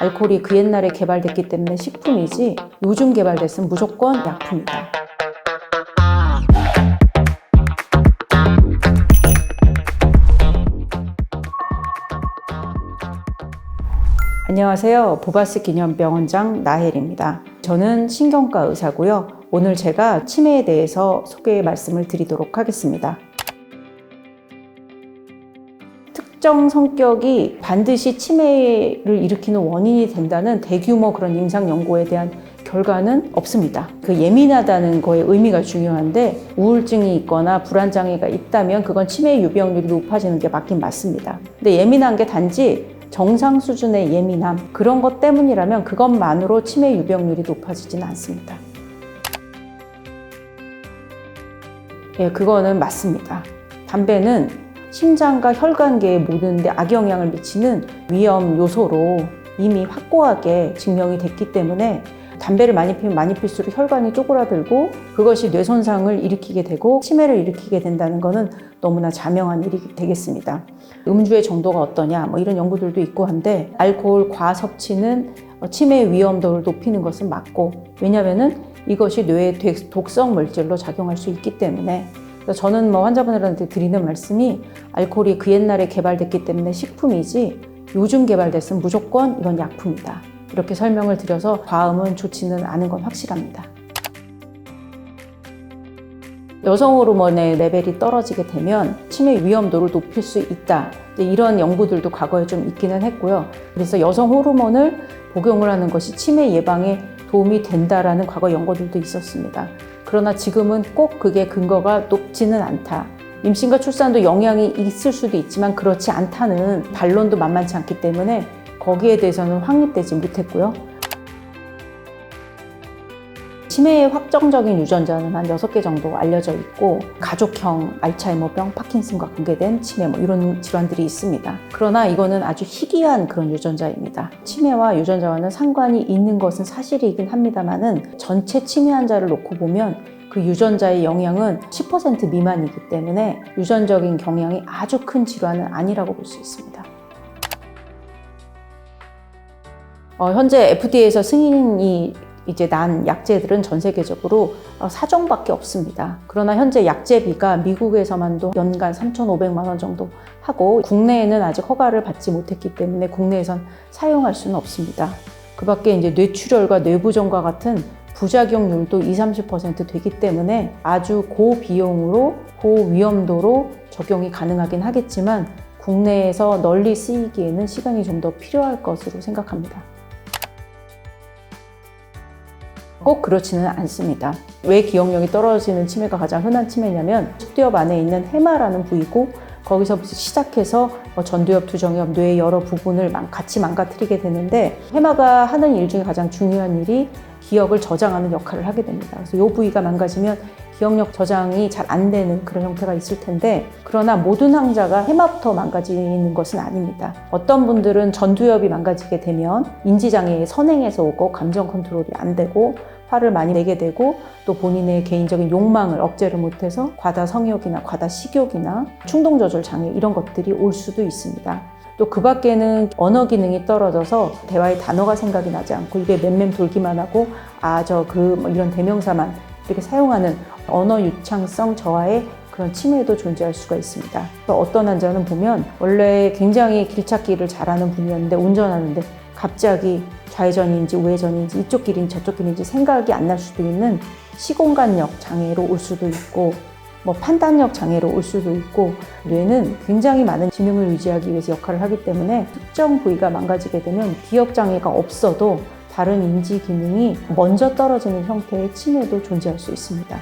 알코올이 그 옛날에 개발됐기 때문에 식품이지 요즘 개발됐으면 무조건 약품이다. 안녕하세요. 보바스 기념병원장 나혜리입니다. 저는 신경과 의사고요. 오늘 제가 치매에 대해서 소개 말씀을 드리도록 하겠습니다. 특정 성격이 반드시 치매를 일으키는 원인이 된다는 대규모 그런 임상 연구에 대한 결과는 없습니다. 그 예민하다는 거에 의미가 중요한데 우울증이 있거나 불안장애가 있다면 그건 치매 유병률이 높아지는 게 맞긴 맞습니다. 근데 예민한 게 단지 정상 수준의 예민함 그런 것 때문이라면 그것만으로 치매 유병률이 높아지지는 않습니다. 예, 그거는 맞습니다. 담배는 심장과 혈관계에 모든 데 악영향을 미치는 위험 요소로 이미 확고하게 증명이 됐기 때문에 담배를 많이 피면 많이 필수록 혈관이 쪼그라들고 그것이 뇌 손상을 일으키게 되고 치매를 일으키게 된다는 것은 너무나 자명한 일이 되겠습니다. 음주의 정도가 어떠냐 이런 연구들도 있고 한데 알코올 과섭취는 치매 위험도를 높이는 것은 맞고 왜냐하면 이것이 뇌의 독성 물질로 작용할 수 있기 때문에 그래서 저는 환자분들한테 드리는 말씀이 알코올이 그 옛날에 개발됐기 때문에 식품이지 요즘 개발됐으면 무조건 이건 약품이다. 이렇게 설명을 드려서 과음은 좋지는 않은 건 확실합니다. 여성 호르몬의 레벨이 떨어지게 되면 치매 위험도를 높일 수 있다. 이런 연구들도 과거에 좀 있기는 했고요. 그래서 여성 호르몬을 복용을 하는 것이 치매 예방에 도움이 된다라는 과거 연구들도 있었습니다. 그러나 지금은 꼭 그게 근거가 높지는 않다. 임신과 출산도 영향이 있을 수도 있지만 그렇지 않다는 반론도 만만치 않기 때문에 거기에 대해서는 확립되지 못했고요. 치매의 확정적인 유전자는 한 6개 정도 알려져 있고 가족형 알츠하이머병, 파킨슨과 관계된 치매 이런 질환들이 있습니다. 그러나 이거는 아주 희귀한 그런 유전자입니다. 치매와 유전자와는 상관이 있는 것은 사실이긴 합니다만은 전체 치매 환자를 놓고 보면 그 유전자의 영향은 10% 미만이기 때문에 유전적인 경향이 아주 큰 질환은 아니라고 볼 수 있습니다. 현재 FDA에서 승인이 이제 난 약제들은 전 세계적으로 4종밖에 없습니다. 그러나 현재 약제비가 미국에서만도 연간 3,500만 원 정도 하고 국내에는 아직 허가를 받지 못했기 때문에 국내에선 사용할 수는 없습니다. 그 밖에 이제 뇌출혈과 뇌부종과 같은 부작용률도 20-30% 되기 때문에 아주 고비용으로 고위험도로 적용이 가능하긴 하겠지만 국내에서 널리 쓰이기에는 시간이 좀 더 필요할 것으로 생각합니다. 꼭 그렇지는 않습니다. 왜 기억력이 떨어지는 치매가 가장 흔한 치매냐면 척두엽 안에 있는 해마라는 부위고 거기서부터 시작해서 전두엽, 두정엽, 뇌의 여러 부분을 같이 망가뜨리게 되는데 해마가 하는 일 중에 가장 중요한 일이 기억을 저장하는 역할을 하게 됩니다. 그래서 이 부위가 망가지면 기억력 저장이 잘 안 되는 그런 형태가 있을 텐데 그러나 모든 환자가 해마부터 망가지는 것은 아닙니다. 어떤 분들은 전두엽이 망가지게 되면 인지장애의 선행에서 오고 감정 컨트롤이 안 되고 화를 많이 내게 되고 또 본인의 개인적인 욕망을 억제를 못해서 과다 성욕이나 과다 식욕이나 충동 조절 장애 이런 것들이 올 수도 있습니다. 또 그 밖에는 언어 기능이 떨어져서 대화의 단어가 생각이 나지 않고 입에 맴맴 돌기만 하고 이런 대명사만 이렇게 사용하는 언어 유창성 저하의 그런 치매도 존재할 수가 있습니다. 어떤 환자는 보면 원래 굉장히 길찾기를 잘하는 분이었는데 운전하는데 갑자기 좌회전인지 우회전인지 이쪽 길인지 저쪽 길인지 생각이 안 날 수도 있는 시공간력 장애로 올 수도 있고 판단력 장애로 올 수도 있고 뇌는 굉장히 많은 기능을 유지하기 위해서 역할을 하기 때문에 특정 부위가 망가지게 되면 기억 장애가 없어도 다른 인지 기능이 먼저 떨어지는 형태의 치매도 존재할 수 있습니다.